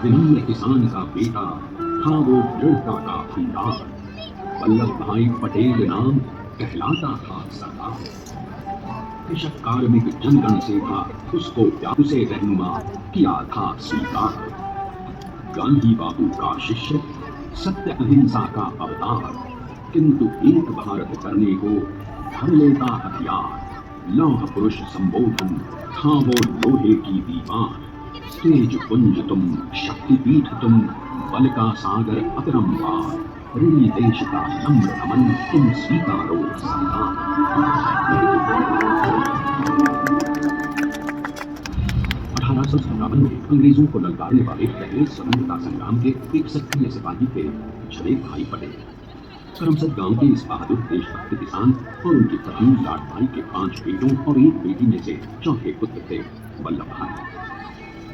विनम्र किसान का बेटा था वो दृढ़ता का भंडार। वल्लभ भाई पटेल नाम कहलाता था सरदार। कृषक कार्मिक जनगण से था उसको उसे रहनुमा किया था स्वीकार। गांधी बाबू का शिष्य, सत्य अहिंसा का अवतार, किंतु एक भारत करने को धर लेता हथियार। लौह पुरुष संबोधन था वो लोहे की दीवार। तेज पुंज तुम, शक्तिपीठ तुम, बल का सागर अपरंपार। ऋणी देश का नम्र नमन तुम स्वीकारो सरदार। 1857 में अंग्रेजों को ललकारने वाले पहले स्वतंत्रता संग्राम के एक सक्रिय सिपाही थे झले भाई पटेल। करमसद गांव के इस बहादुर देशभक्त किसान और उनकी पत्नी लाड भाई के 5 बेटों और एक बेटी में से चौथे पुत्र थे वल्लभ भाई।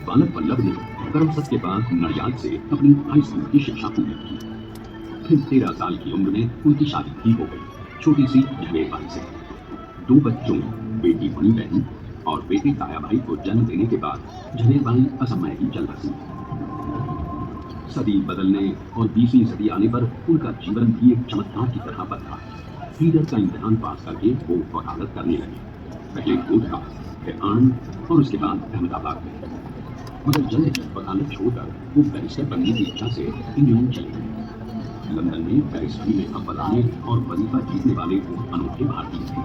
बालक वल्लभ ने करमसद के बाद नडियाद से अपनी हाई स्कूल की शिक्षा पूरी की। फिर 13 साल की उम्र में उनकी शादी भी हो गई छोटी सी झले भाई से। 2 बच्चों, बेटी मणि बहन और बेटे ताया भाई को जन्म देने के बाद झलेबाई असमय ही चल बसी। सदी बदलने और 20वीं सदी आने पर उनका जीवन भी एक चमत्कार की तरह बदला। लीडर का इम्तिहान पास करके वो वकालत करने लगे, पहले कोटा, फिर आनंद और उसके बाद अहमदाबाद में। मगर जल्द ही वकालत छोड़कर वो बैरिस्टर बनने की इच्छा से इंग्लैंड चले गए। लंदन में बैरिस्टरी में अब बनाने और वजीफा जीतने वाले अनोखे भारतीय थे।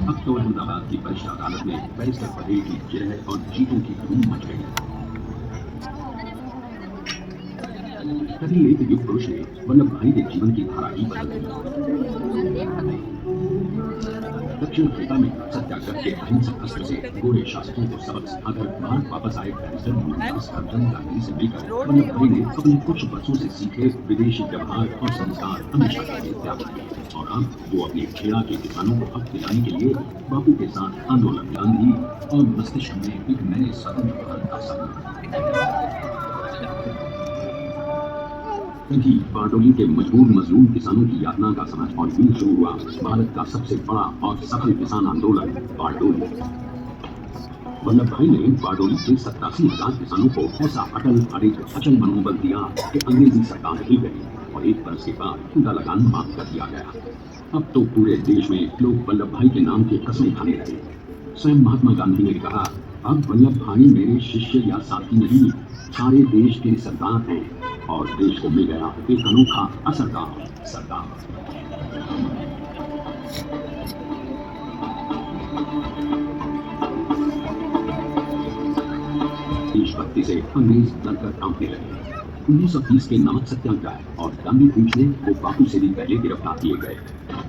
अब तो अहमदाबाद की वरिष्ठ अदालत में बैरिस्टर पटेल की जय और जीतों की धूम मच गई। तभी एक युग पुरुष ने वल्लभ भाई के जीवन की धारा ही बदल दी। दक्षिण अफ्रीका में सत्याग्रह के अहिंसक अस्त्र से गोरे शासकों को सबक सिखाकर भारत वापस आए बैरिस्टर मोहनदास करमचंद गांधी से मिलकर वल्लभ भाई ने अपने कुछ वर्षों से सीखे विदेशी व्यवहार और संस्कार हमेशा के लिए त्याग किए और अब वो अपने खेड़ा के किसानों को हक दिलाने के लिए बापू के साथ आंदोलन गांधी और मस्तिष्क में एक नए स्वतंत्र भारत का सपना। तभी बारडोली के मजबूर मजलूम किसानों की यातना का समय और यूं शुरू हुआ भारत का सबसे बड़ा और सफल किसान आंदोलन बारडोली। वल्लभ भाई ने बारडोली के 87,000 किसानों को ऐसा अटल अचल मनोबल दिया कि अंग्रेजी सरकार हिल गई और एक बरस के बाद उनका लगान माफ कर दिया गया। अब तो पूरे देश में लोग वल्लभ भाई के नाम के कस्में खाने लगे। स्वयं महात्मा गांधी ने कहा, अब वल्लभ भाई मेरे शिष्य या साथी नहीं, सारे देश के सरदार हैं और देश को मिल गया एक अनोखा असरदार सरदार। देशभक्ति से अंग्रेज डरकर कांपने लगे। 1930 के नमक सत्याग्रह और गांधी कूच में वो बापू से भी पहले गिरफ्तार किए गए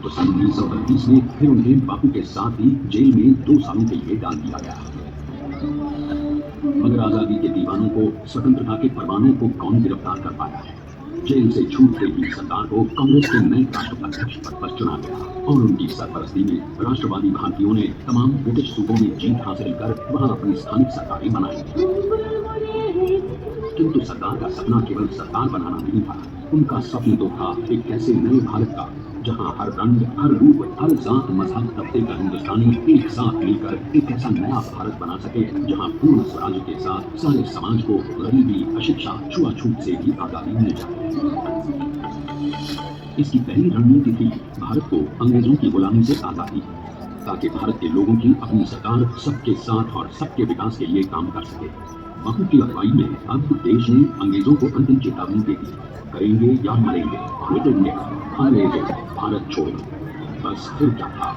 तो सन 1932 में फिर उन्हें बापू के साथ ही जेल में 2 सालों के लिए डाल दिया गया। मगर आजादी के दीवानों को, स्वतंत्रता के परवानों को कौन गिरफ्तार कर पाया है? जेल से छूटते ही सरदार को कांग्रेस के नए राष्ट्राध्यक्ष पद पर चुना गया और उनकी सरपरस्ती में राष्ट्रवादी भारतीयों ने तमाम ब्रिटिश सूबों में जीत हासिल कर वहां अपनी स्थानिक सरकारें बनाई। किंतु सरदार का सपना केवल सरकार बनाना नहीं था, उनका स्वप्न तो था एक ऐसे नए भारत का जहां हर रंग, हर रूप, हर जात मजहब तबके का हिंदुस्तानी एक साथ मिलकर एक ऐसा नया भारत बना सके जहां पूर्ण स्वराज के साथ सारे समाज को गरीबी, अशिक्षा, छुआछूत से भी आजादी मिल जाए। इसकी पहली रणनीति थी भारत को अंग्रेजों की गुलामी से आजादी, ताकि भारत के लोगों की अपनी सरकार सबके साथ और सबके विकास के लिए काम कर सके। बापू की अगुवाई में अब देश ने अंग्रेजों को अंतिम चेतावनी दे दी, करेंगे या मरेंगे, मिटेंगे, अंग्रेजों भारत छोड़ो। बस फिर क्या था,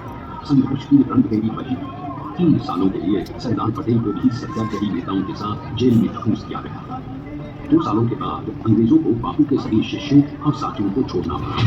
संघर्ष की रणभेरी बची। 3 सालों के लिए सरदार पटेल को भी सत्याग्रही नेताओं के साथ जेल में ठूंस दिया गया। 2 सालों के बाद अंग्रेजों को बापू के सभी शिष्यों और साथियों को छोड़ना पड़ा।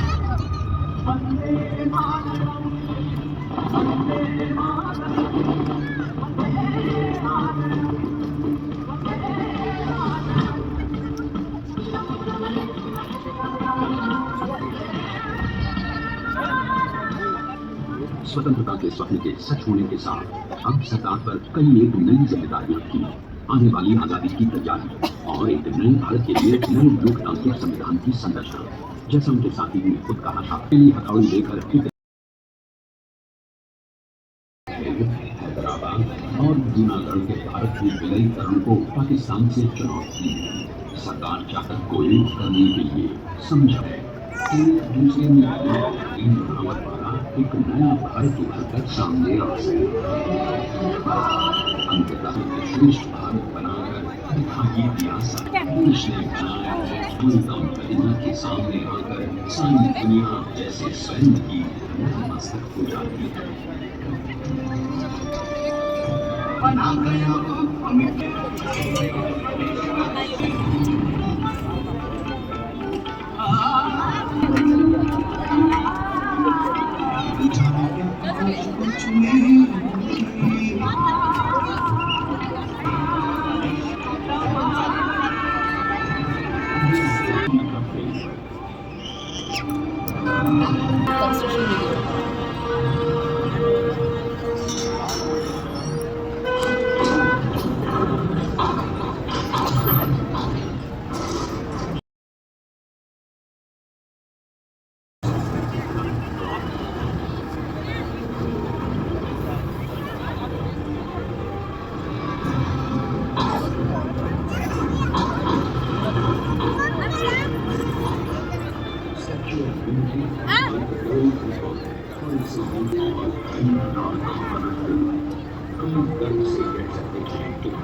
स्वतंत्रता के स्वप्न के सच होने के साथ अब सरकार पर कई एक नई जिम्मेदारियां थी। आने वाली आजादी की तैयारी और एक नए भारत के लिए नए लोकतांत्रिक संविधान की संरचना। जैसा उनके साथी ने खुद कहा था, पहली हथौड़ी लेकर हैदराबाद और जूनागढ़ के भारत के विलयीकरण को पाकिस्तान से चुनौती मिली। सरकार चाहत को एक करने के लिए समझा है। एक दूसरे में बनावट वाला एक नया भारत उभरकर सामने आ सके। अंततः श्रेष्ठ भारत बनाकर दिखाई दिया देश ने बनाया है गौतम प्रतिमा के सामने आकर सारी दुनिया जैसे स्वयं की नतमस्तक हो जाती है। बना गया Construction video.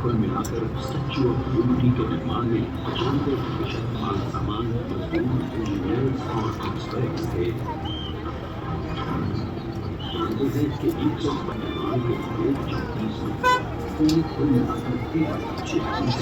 कुल मिलाकर स्टैच्यू ऑफ यूनिटी के निर्माण में 95% माल सामान इंजीनियर्स और एक्सपर्ट्स थे। जानते हैं कि 100 निर्माण के लिए 34 कुल मिलाकर 40